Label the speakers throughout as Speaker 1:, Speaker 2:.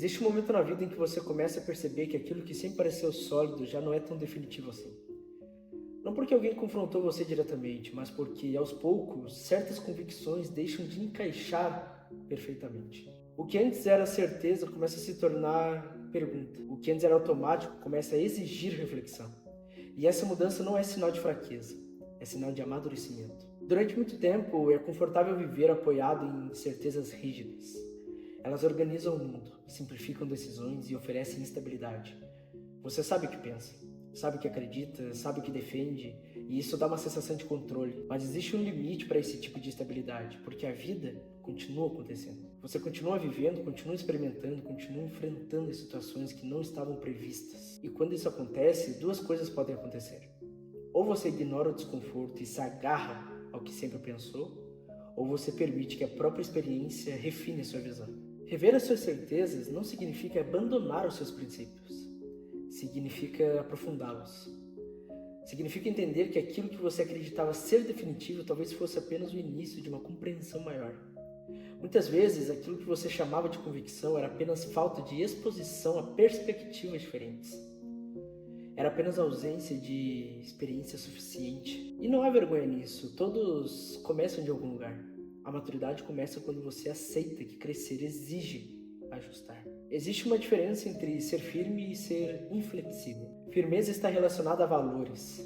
Speaker 1: Existe um momento na vida em que você começa a perceber que aquilo que sempre pareceu sólido já não é tão definitivo assim. Não porque alguém confrontou você diretamente, mas porque, aos poucos, certas convicções deixam de encaixar perfeitamente. O que antes era certeza começa a se tornar pergunta. O que antes era automático começa a exigir reflexão. E essa mudança não é sinal de fraqueza, é sinal de amadurecimento. Durante muito tempo, é confortável viver apoiado em certezas rígidas. Elas organizam o mundo, simplificam decisões e oferecem estabilidade. Você sabe o que pensa, sabe o que acredita, sabe o que defende, e isso dá uma sensação de controle. Mas existe um limite para esse tipo de estabilidade, porque a vida continua acontecendo. Você continua vivendo, continua experimentando, continua enfrentando as situações que não estavam previstas. E quando isso acontece, duas coisas podem acontecer. Ou você ignora o desconforto e se agarra ao que sempre pensou, ou você permite que a própria experiência refine a sua visão. Rever as suas certezas não significa abandonar os seus princípios. Significa aprofundá-los. Significa entender que aquilo que você acreditava ser definitivo talvez fosse apenas o início de uma compreensão maior. Muitas vezes, aquilo que você chamava de convicção era apenas falta de exposição a perspectivas diferentes. Era apenas ausência de experiência suficiente. E não há vergonha nisso, todos começam de algum lugar. A maturidade começa quando você aceita que crescer exige ajustar. Existe uma diferença entre ser firme e ser inflexível. Firmeza está relacionada a valores.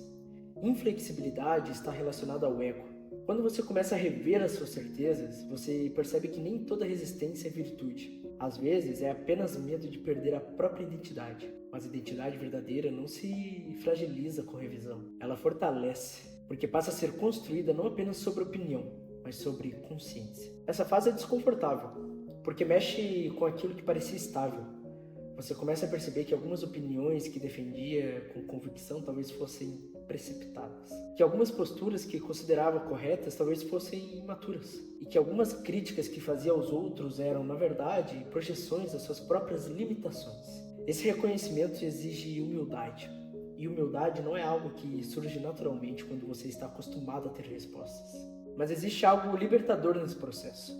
Speaker 1: Inflexibilidade está relacionada ao ego. Quando você começa a rever as suas certezas, você percebe que nem toda resistência é virtude. Às vezes é apenas medo de perder a própria identidade. Mas a identidade verdadeira não se fragiliza com revisão. Ela fortalece, porque passa a ser construída não apenas sobre opinião, mas sobre consciência. Essa fase é desconfortável, porque mexe com aquilo que parecia estável. Você começa a perceber que algumas opiniões que defendia com convicção talvez fossem precipitadas. Que algumas posturas que considerava corretas talvez fossem imaturas. E que algumas críticas que fazia aos outros eram, na verdade, projeções das suas próprias limitações. Esse reconhecimento exige humildade. E humildade não é algo que surge naturalmente quando você está acostumado a ter respostas. Mas existe algo libertador nesse processo.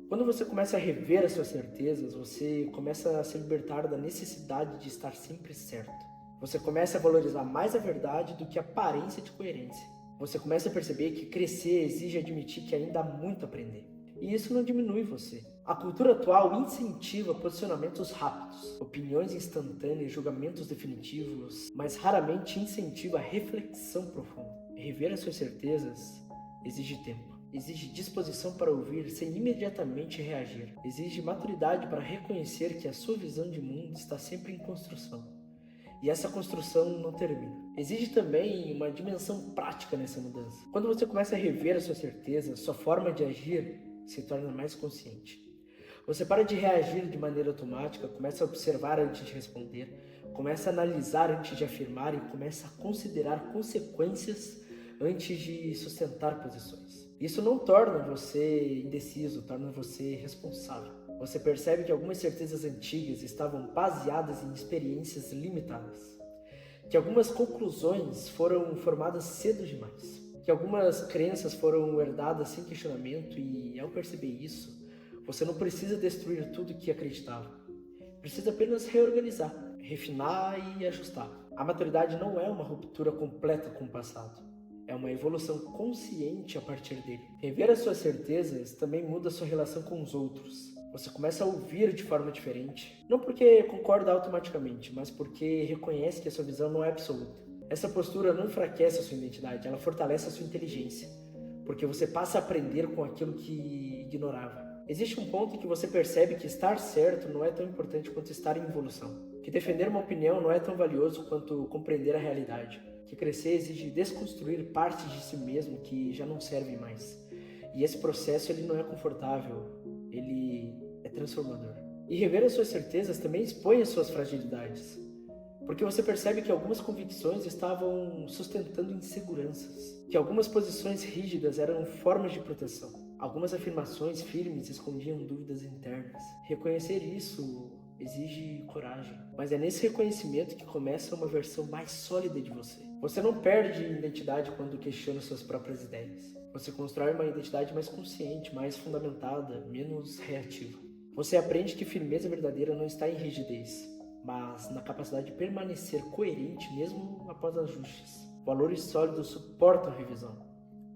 Speaker 1: Quando você começa a rever as suas certezas, você começa a se libertar da necessidade de estar sempre certo. Você começa a valorizar mais a verdade do que a aparência de coerência. Você começa a perceber que crescer exige admitir que ainda há muito a aprender. E isso não diminui você. A cultura atual incentiva posicionamentos rápidos, opiniões instantâneas, julgamentos definitivos, mas raramente incentiva a reflexão profunda. Rever as suas certezas exige tempo. Exige disposição para ouvir sem imediatamente reagir. Exige maturidade para reconhecer que a sua visão de mundo está sempre em construção. E essa construção não termina. Exige também uma dimensão prática nessa mudança. Quando você começa a rever a sua certeza, sua forma de agir se torna mais consciente. Você para de reagir de maneira automática, começa a observar antes de responder, começa a analisar antes de afirmar e começa a considerar consequências antes de sustentar posições. Isso não torna você indeciso, torna você responsável. Você percebe que algumas certezas antigas estavam baseadas em experiências limitadas, que algumas conclusões foram formadas cedo demais, que algumas crenças foram herdadas sem questionamento e, ao perceber isso, você não precisa destruir tudo que acreditava. Precisa apenas reorganizar, refinar e ajustar. A maturidade não é uma ruptura completa com o passado. É uma evolução consciente a partir dele. Rever as suas certezas também muda a sua relação com os outros. Você começa a ouvir de forma diferente. Não porque concorda automaticamente, mas porque reconhece que a sua visão não é absoluta. Essa postura não enfraquece a sua identidade, ela fortalece a sua inteligência. Porque você passa a aprender com aquilo que ignorava. Existe um ponto em que você percebe que estar certo não é tão importante quanto estar em evolução. Que defender uma opinião não é tão valioso quanto compreender a realidade. Que crescer exige desconstruir partes de si mesmo que já não servem mais. E esse processo ele não é confortável, ele é transformador. E rever as suas certezas também expõe as suas fragilidades. Porque você percebe que algumas convicções estavam sustentando inseguranças. Que algumas posições rígidas eram formas de proteção. Algumas afirmações firmes escondiam dúvidas internas. Reconhecer isso exige coragem, mas é nesse reconhecimento que começa uma versão mais sólida de você. Você não perde identidade quando questiona suas próprias ideias. Você constrói uma identidade mais consciente, mais fundamentada, menos reativa. Você aprende que firmeza verdadeira não está em rigidez, mas na capacidade de permanecer coerente mesmo após ajustes. Valores sólidos suportam a revisão.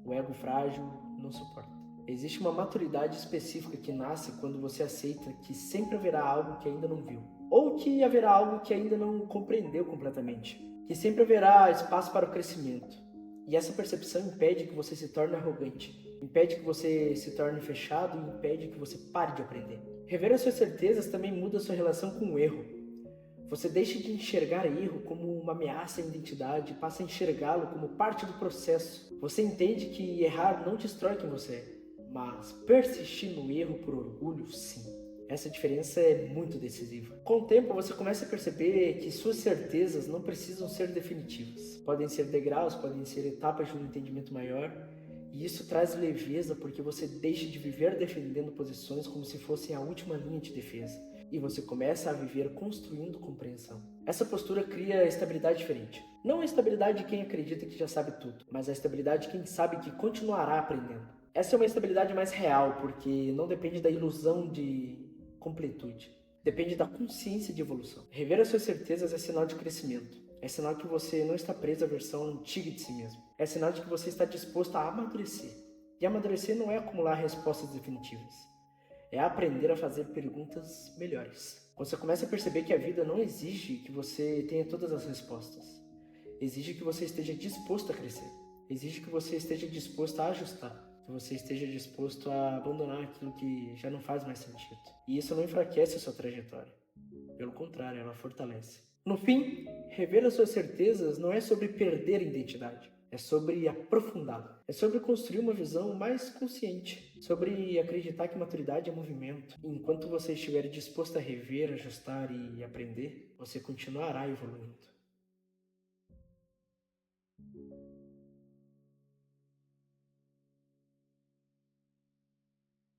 Speaker 1: O ego frágil não suporta. Existe uma maturidade específica que nasce quando você aceita que sempre haverá algo que ainda não viu, ou que haverá algo que ainda não compreendeu completamente, que sempre haverá espaço para o crescimento. E essa percepção impede que você se torne arrogante, impede que você se torne fechado e impede que você pare de aprender. Rever as suas certezas também muda a sua relação com o erro. Você deixa de enxergar erro como uma ameaça à identidade e passa a enxergá-lo como parte do processo. Você entende que errar não destrói quem você é, mas persistir no erro por orgulho, sim. Essa diferença é muito decisiva. Com o tempo, você começa a perceber que suas certezas não precisam ser definitivas. Podem ser degraus, podem ser etapas de um entendimento maior. E isso traz leveza porque você deixa de viver defendendo posições como se fossem a última linha de defesa. E você começa a viver construindo compreensão. Essa postura cria estabilidade diferente. Não a estabilidade de quem acredita que já sabe tudo, mas a estabilidade de quem sabe que continuará aprendendo. Essa é uma estabilidade mais real, porque não depende da ilusão de completude. Depende da consciência de evolução. Rever as suas certezas é sinal de crescimento. É sinal que você não está preso à versão antiga de si mesmo. É sinal de que você está disposto a amadurecer. E amadurecer não é acumular respostas definitivas. É aprender a fazer perguntas melhores. Você começa a perceber que a vida não exige que você tenha todas as respostas. Exige que você esteja disposto a crescer. Exige que você esteja disposto a ajustar. Que você esteja disposto a abandonar aquilo que já não faz mais sentido. E isso não enfraquece a sua trajetória. Pelo contrário, ela fortalece. No fim, rever as suas certezas não é sobre perder a identidade. É sobre aprofundá-la. É sobre construir uma visão mais consciente. Sobre acreditar que maturidade é movimento. E enquanto você estiver disposto a rever, ajustar e aprender, você continuará evoluindo.